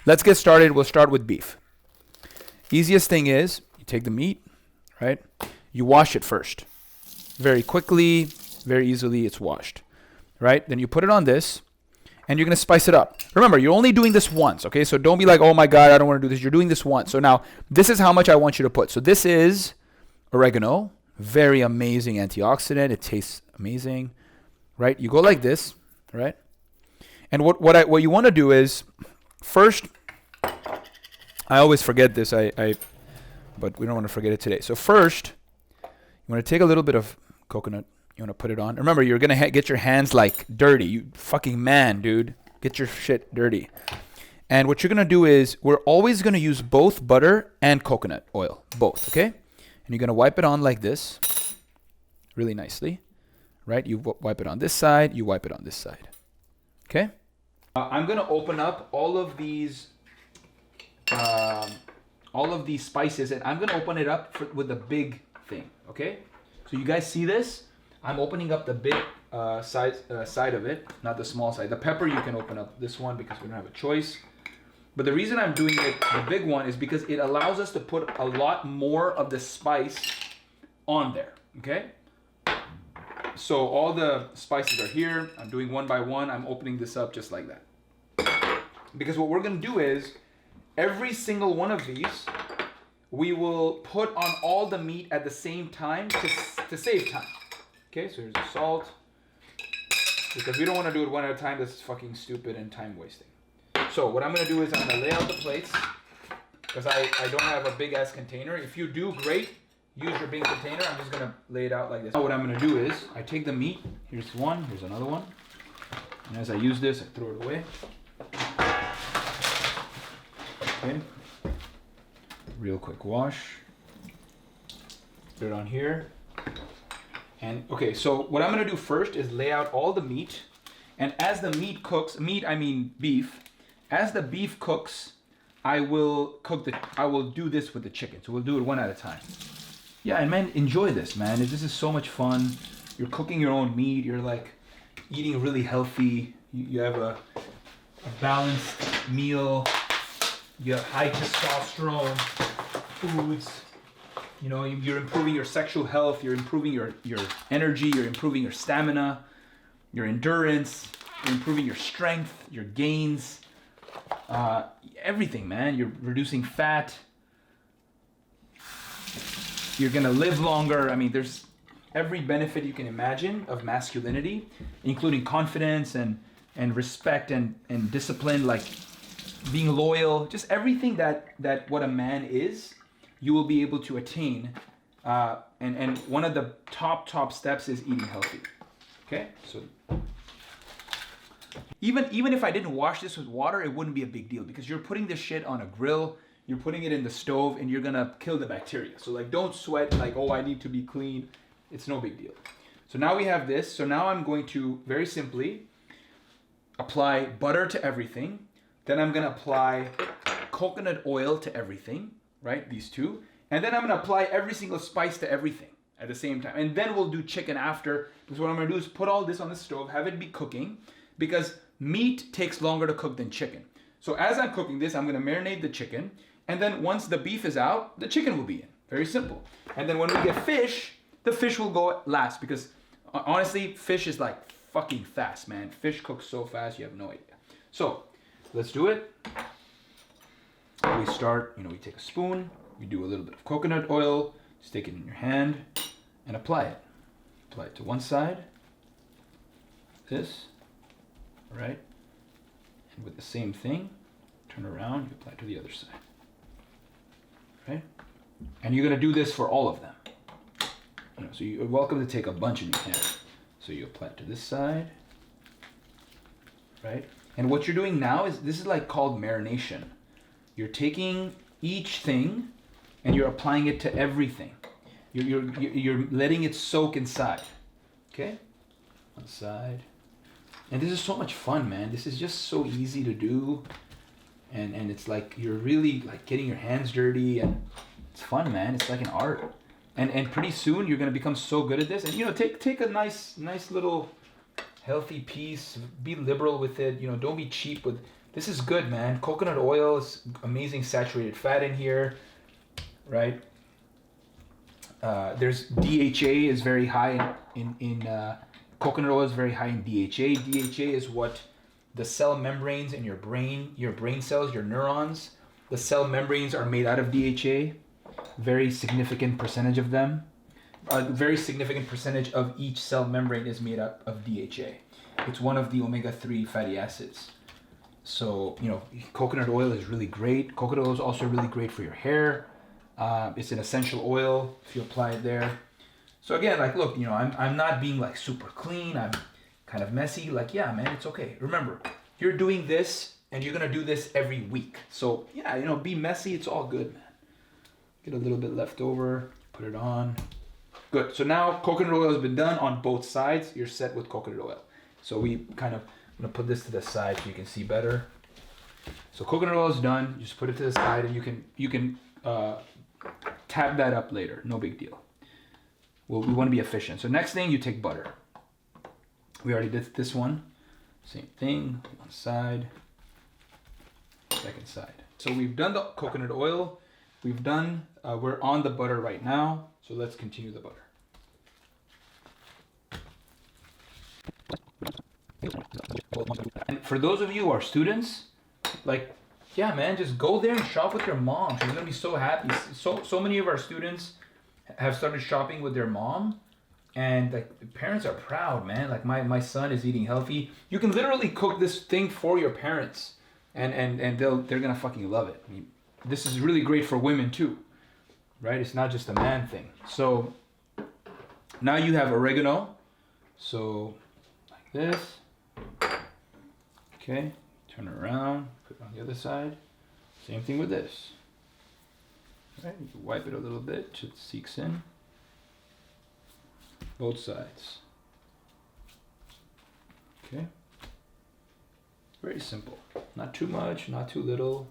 Let's get started. We'll start with beef. Easiest thing is you take the meat, right? You wash it first. Very quickly, very easily, it's washed, right? Then you put it on this, and you're going to spice it up. Remember, you're only doing this once, okay? So don't be like, oh my God, I don't want to do this. You're doing this once. So now, this is how much I want you to put. So this is oregano, very amazing antioxidant. It tastes amazing, right? You go like this, right? And what you want to do is, first, I always forget this, but we don't want to forget it today. So first, you want to take a little bit of coconut. You want to put it on. Remember, you're going to get your hands like dirty. You fucking man, dude. Get your shit dirty. And what you're going to do is we're always going to use both butter and coconut oil. Both, okay? And you're going to wipe it on like this. Really nicely. Right? You wipe it on this side. You wipe it on this side. Okay? I'm going to open up all of these spices, and I'm going to open it up with the big thing, okay? So you guys see this? I'm opening up the big side of it, not the small side. The pepper, you can open up this one because we don't have a choice. But the reason I'm doing it, the big one, is because it allows us to put a lot more of the spice on there, okay? So all the spices are here. I'm doing one by one. I'm opening this up just like that. Because what we're going to do is, every single one of these, we will put on all the meat at the same time to save time. Okay, so here's the salt. Because we don't want to do it one at a time. This is fucking stupid and time wasting. So what I'm going to do is I'm going to lay out the plates. Because I don't have a big ass container. If you do, great. Use your big container. I'm just going to lay it out like this. Now what I'm going to do is I take the meat. Here's one. Here's another one. And as I use this, I throw it away. Okay. Real quick wash. Put it on here. And okay, so what I'm gonna do first is lay out all the meat. And as the meat cooks, I mean beef, as the beef cooks, I will do this with the chicken. So we'll do it one at a time. Yeah, and man, enjoy this, man. This is so much fun. You're cooking your own meat. You're like eating really healthy. You have a balanced meal. You have high testosterone foods. You know, you're improving your sexual health. You're improving your energy. You're improving your stamina, your endurance. You're improving your strength, your gains, everything, man. You're reducing fat. You're gonna live longer. I mean, there's every benefit you can imagine of masculinity, including confidence and respect and discipline, like being loyal, just everything that what a man is, you will be able to attain. And one of the top steps is eating healthy. Okay, so even if I didn't wash this with water, it wouldn't be a big deal because you're putting this shit on a grill, you're putting it in the stove, and you're gonna kill the bacteria. So like, don't sweat like, oh, I need to be clean. It's no big deal. So now we have this. So now I'm going to very simply apply butter to everything. Then I'm gonna apply coconut oil to everything, right? These two. And then I'm gonna apply every single spice to everything at the same time. And then we'll do chicken after. Because what I'm gonna do is put all this on the stove, have it be cooking, because meat takes longer to cook than chicken. So as I'm cooking this, I'm gonna marinate the chicken. And then once the beef is out, the chicken will be in. Very simple. And then when we get fish, the fish will go last. Because honestly, fish is like fucking fast, man. Fish cooks so fast, you have no idea. So, let's do it. We start, we take a spoon, we do a little bit of coconut oil, stick it in your hand, and apply it. Apply it to one side, this, right? And with the same thing, turn around, you apply it to the other side, right? And you're gonna do this for all of them. So you're welcome to take a bunch in your hand. So you apply it to this side, right? And what you're doing now is, this is like called marination. You're taking each thing and you're applying it to everything. You're letting it soak inside. Okay? One side. And this is so much fun, man. This is just so easy to do. And it's like you're really like getting your hands dirty, and it's fun, man. It's like an art. And pretty soon you're gonna become so good at this. And take a nice little healthy piece. Be liberal with it. Don't be cheap with This is good, man. Coconut oil is amazing saturated fat in here, right? There's DHA is very high in coconut oil is very high in DHA. DHA is what the cell membranes in your brain cells, your neurons, the cell membranes are made out of DHA. Very significant percentage of them. A very significant percentage of each cell membrane is made up of DHA. It's one of the omega-3 fatty acids. So, you know, coconut oil is really great. Coconut oil is also really great for your hair. It's an essential oil if you apply it there. So again, like, look, you know, I'm not being like super clean. I'm kind of messy. Like, yeah, man, it's okay. Remember, you're doing this and you're going to do this every week. So, yeah, you know, be messy. It's all good, man. Get a little bit left over, put it on. Good. So now coconut oil has been done on both sides. You're set with coconut oil. So we kind of, I'm going to put this to the side so you can see better. So coconut oil is done. You just put it to the side and you can tap that up later. No big deal. Well, we want to be efficient. So next thing, you take butter. We already did this one. Same thing, one side, second side. So we've done the coconut oil. We've done, we're on the butter right now. So let's continue the butter. And for those of you who are students, like, yeah, man, just go there and shop with your mom. She's gonna be so happy. So many of our students have started shopping with their mom, and like the parents are proud, man. Like my son is eating healthy. You can literally cook this thing for your parents, and they're gonna fucking love it. I mean, this is really great for women too, right? It's not just a man thing. So now you have oregano. So like this. Okay, turn it around, put it on the other side. Same thing with this. Right, you can wipe it a little bit so it seeks in. Both sides. Okay. Very simple. Not too much, not too little.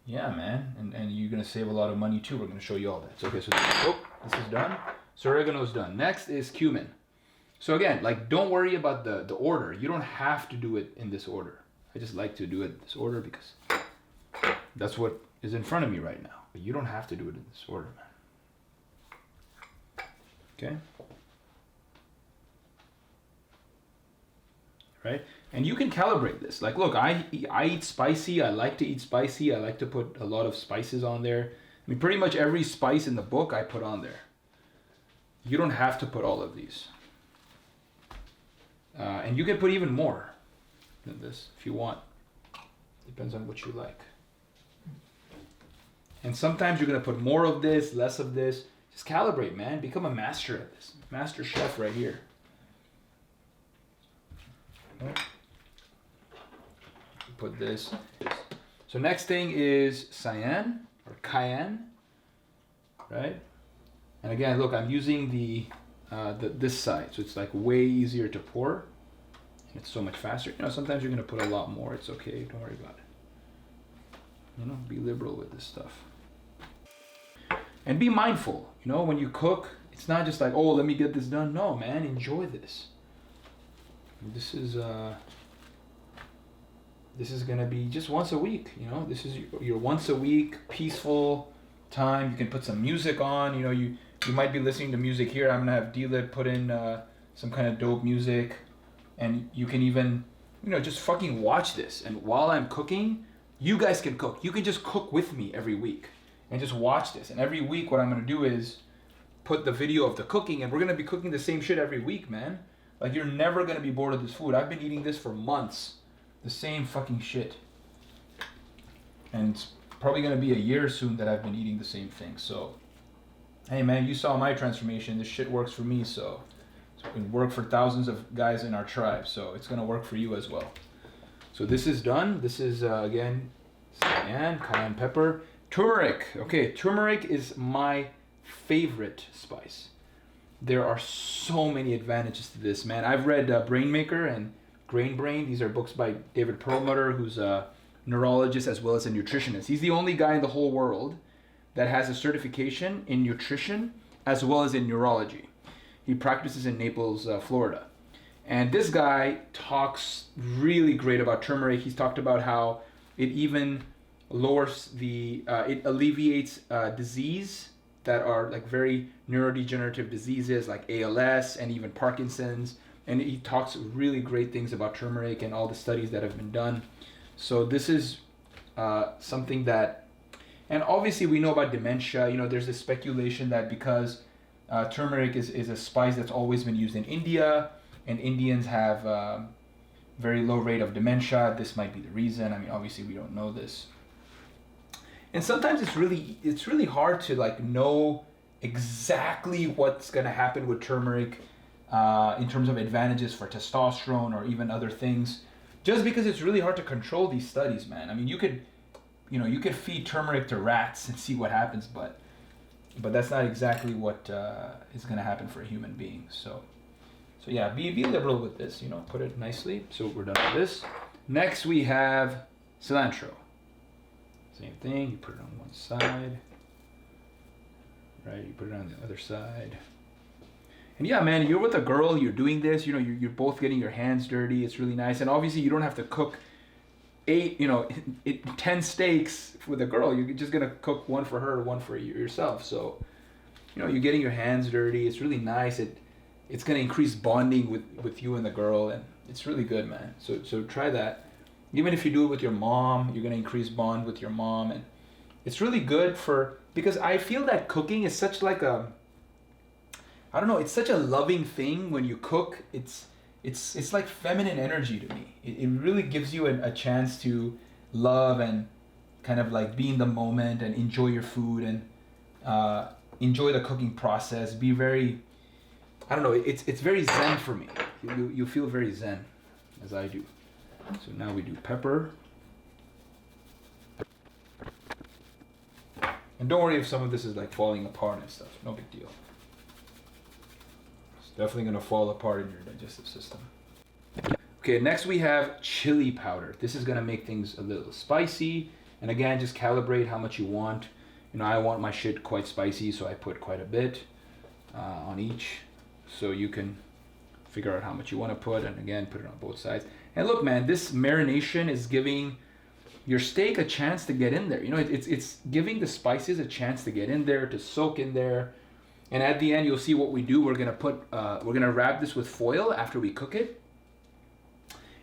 Yeah, man, and you're gonna save a lot of money too. We're gonna show you all that. So, okay, so this is done. So oregano's done. Next is cumin. So again, like, don't worry about the order. You don't have to do it in this order. I just like to do it in this order because that's what is in front of me right now. But you don't have to do it in this order, man. Okay? Right? And you can calibrate this. Like, look, I eat spicy. I like to eat spicy. I like to put a lot of spices on there. I mean, pretty much every spice in the book I put on there. You don't have to put all of these. And you can put even more than this if you want. Depends on what you like. And sometimes you're going to put more of this, less of this. Just calibrate, man. Become a master at this. Master chef right here. Put this. So next thing is cayenne or cayenne, right? And again, look, I'm using the this side, so it's like way easier to pour. And it's so much faster. You know, sometimes you're gonna put a lot more. It's okay. Don't worry about it. You know, be liberal with this stuff. And be mindful. You know, when you cook, it's not just like, oh, let me get this done. No, man, enjoy this. This is gonna be just once a week. You know, this is your once a week peaceful time. You can put some music on. You know, you might be listening to music here. I'm gonna have D-Lip put in some kind of dope music, and you can even, you know, just fucking watch this. And while I'm cooking, you guys can cook. You can just cook with me every week and just watch this. And every week, what I'm gonna do is put the video of the cooking, and we're gonna be cooking the same shit every week, man. Like, you're never gonna be bored of this food. I've been eating this for months. The same fucking shit. And it's probably gonna be a year soon that I've been eating the same thing. So, hey man, you saw my transformation. This shit works for me, so it can work for thousands of guys in our tribe. So it's gonna work for you as well. So this is done. This is, again, cayenne pepper. Turmeric. Okay, turmeric is my favorite spice. There are so many advantages to this, man. I've read Brain Maker and Grain Brain. These are books by David Perlmutter, who's a neurologist as well as a nutritionist. He's the only guy in the whole world that has a certification in nutrition as well as in neurology. He practices in Naples, Florida. And this guy talks really great about turmeric. He's talked about how it even lowers it alleviates disease that are like very neurodegenerative diseases like ALS and even Parkinson's. And he talks really great things about turmeric and all the studies that have been done. So this is something that, and obviously we know about dementia. You know, there's this speculation that because turmeric is a spice that's always been used in India, and Indians have very low rate of dementia, this might be the reason. I mean, obviously we don't know this. And sometimes it's really hard to like know exactly what's gonna happen with turmeric in terms of advantages for testosterone or even other things, just because it's really hard to control these studies, man. I mean, you could feed turmeric to rats and see what happens, but that's not exactly what is gonna happen for a human being. So yeah, be liberal with this, you know, put it nicely. So we're done with this. Next we have cilantro. Same thing, you put it on one side, right? You put it on the other side. And yeah, man, you're with a girl, you're doing this, you know, you're both getting your hands dirty. It's really nice. And obviously you don't have to cook 10 steaks with a girl. You're just gonna cook one for her, one for yourself. So, you know, you're getting your hands dirty. It's really nice. It's gonna increase bonding with you and the girl, and it's really good, man. So try that. Even if you do it with your mom, you're gonna increase bond with your mom, and it's really good because I feel that cooking is such like I don't know, it's such a loving thing when you cook. It's like feminine energy to me. It really gives you a chance to love and kind of like be in the moment and enjoy your food and enjoy the cooking process. Be very, I don't know, it's very zen for me. You feel very zen, as I do. So now we do pepper. And don't worry if some of this is like falling apart and stuff. No big deal. It's definitely going to fall apart in your digestive system. Okay, next we have chili powder. This is going to make things a little spicy. And again, just calibrate how much you want. You know, I want my shit quite spicy, so I put quite a bit on each. So you can figure out how much you want to put, and again, put it on both sides. And look, man, this marination is giving your steak a chance to get in there. You know, it's giving the spices a chance to get in there, to soak in there. And at the end, you'll see what we do. We're gonna wrap this with foil after we cook it.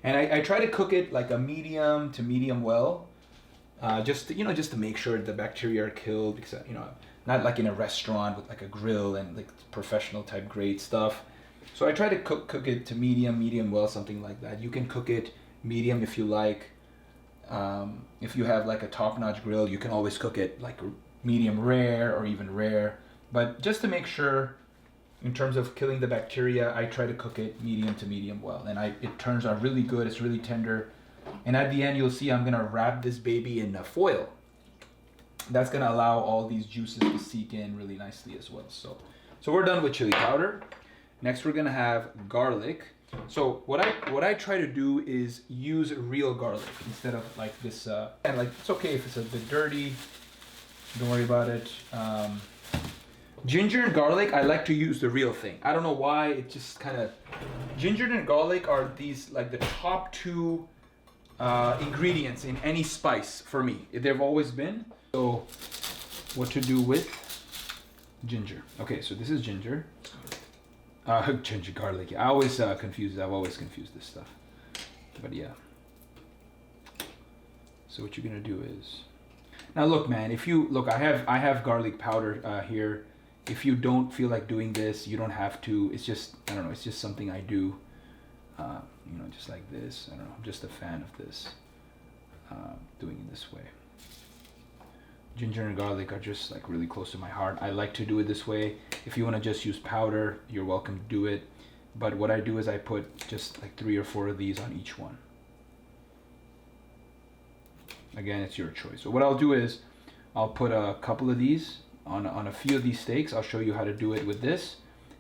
And I try to cook it like a medium to medium well, just to make sure the bacteria are killed, because not like in a restaurant with like a grill and like professional type grade stuff. So I try to cook it to medium well, something like that. You can cook it medium if you like. If you have like a top-notch grill, you can always cook it like medium rare or even rare. But just to make sure, in terms of killing the bacteria, I try to cook it medium to medium well. And it turns out really good. It's really tender. And at the end, you'll see I'm gonna wrap this baby in foil. That's gonna allow all these juices to seep in really nicely as well. So we're done with chili powder. Next, we're gonna have garlic. So what I try to do is use real garlic instead of like this. And like, it's okay if it's a bit dirty. Don't worry about it. Ginger and garlic, I like to use the real thing. I don't know why. It just kind of, ginger and garlic are these like the top two ingredients in any spice for me. They've always been. So what to do with ginger? Okay, so this is ginger. Ginger, garlic. I've always confused this stuff. But yeah. So what you're gonna do is, now look, man. I have garlic powder here. If you don't feel like doing this, you don't have to. It's just, I don't know. It's just something I do. Just like this. I don't know. I'm just a fan of this. Doing it this way. Ginger and garlic are just like really close to my heart. I like to do it this way. If you want to just use powder, you're welcome to do it. But what I do is I put just like 3 or 4 of these on each one. Again, it's your choice. So what I'll do is I'll put a couple of these on a few of these steaks. I'll show you how to do it with this,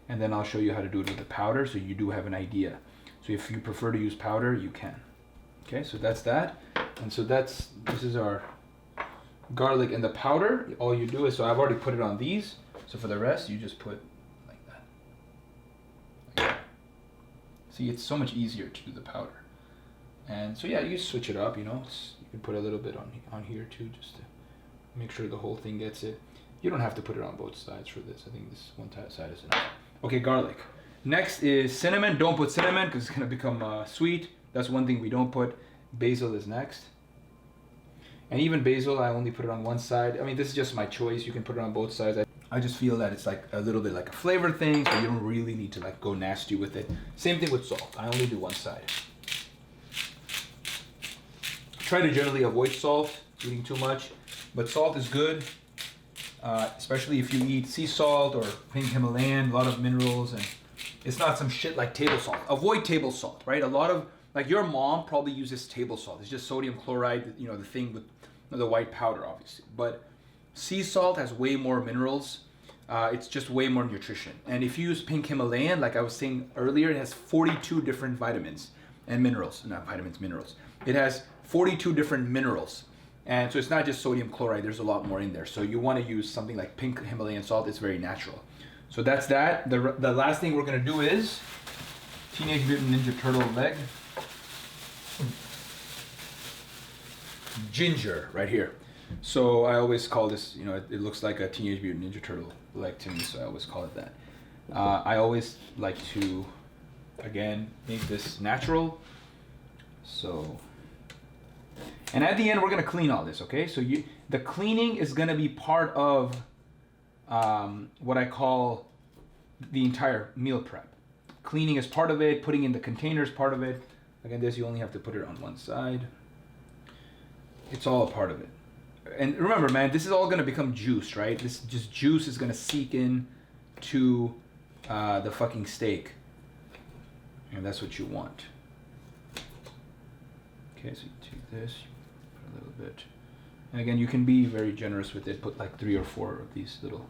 and then I'll show you how to do it with the powder, so you do have an idea. So if you prefer to use powder, you can. Okay, so that's that. And so this is our garlic and the powder. All you do is, so I've already put it on these. So for the rest, you just put like that. See, it's so much easier to do the powder. And so yeah, you switch it up, you know. You can put a little bit on here too, just to make sure the whole thing gets it. You don't have to put it on both sides for this. I think this one side is enough. Okay, garlic. Next is cinnamon. Don't put cinnamon because it's gonna become sweet. That's one thing we don't put. Basil is next. And even basil, I only put it on one side. I mean, this is just my choice. You can put it on both sides. I just feel that it's like a little bit like a flavor thing, so you don't really need to like go nasty with it. Same thing with salt. I only do one side. Try to generally avoid salt, eating too much, but salt is good, especially if you eat sea salt or pink Himalayan, a lot of minerals, and it's not some shit like table salt. Avoid table salt, right? A lot of, like your mom probably uses table salt. It's just sodium chloride, you know, the thing with the white powder, obviously. But sea salt has way more minerals. It's just way more nutrition. And if you use pink Himalayan, like I was saying earlier, it has 42 different vitamins and minerals. Not vitamins, minerals. It has 42 different minerals. And so it's not just sodium chloride, there's a lot more in there. So you want to use something like pink Himalayan salt. It's very natural. So that's that. The last thing we're going to do is Teenage Mutant Ninja Turtle leg. Ginger right here. So I always call this, you know, it looks like a Teenage Mutant Ninja Turtle leg to me, so I always call it that. I always like to, again, make this natural. So, and at the end, we're gonna clean all this, okay? So the cleaning is gonna be part of what I call the entire meal prep. Cleaning is part of it, putting in the container is part of it. Again, this, you only have to put it on one side. It's all a part of it. And remember, man, this is all gonna become juice, right? This just juice is gonna seep in to the fucking steak. And that's what you want. Okay, so you take this, put a little bit. And again, you can be very generous with it. Put like 3 or 4 of these little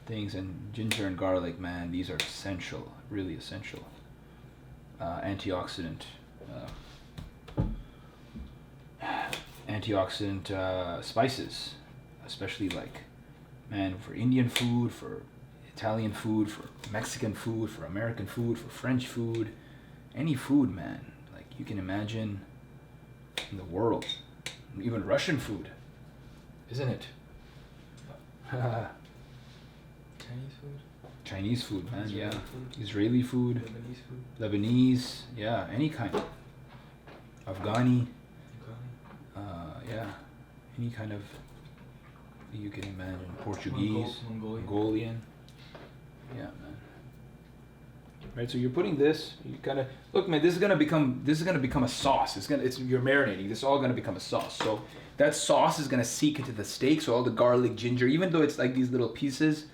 things. And ginger and garlic, man, these are essential, really essential. Antioxidant spices, especially like, man, for Indian food, for Italian food, for Mexican food, for American food, for French food, any food, man, like you can imagine in the world, even Russian food, isn't it? Chinese food, man, Israeli food. Israeli food, Lebanese, yeah, any kind. Afghani. Yeah, any kind of, you can imagine, Portuguese, Mongolian. Yeah, man. Right, so you're putting this, you kind of, look, man, this is gonna become a sauce. You're marinating. This is all gonna become a sauce. So that sauce is gonna seep into the steak. So all the garlic, ginger, even though it's like these little pieces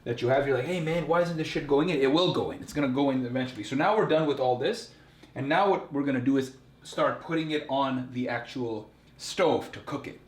that you have, you're like, hey man, why isn't this shit going in? It will go in. It's gonna go in eventually. So now we're done with all this, and now what we're gonna do is start putting it on the actual stove to cook it.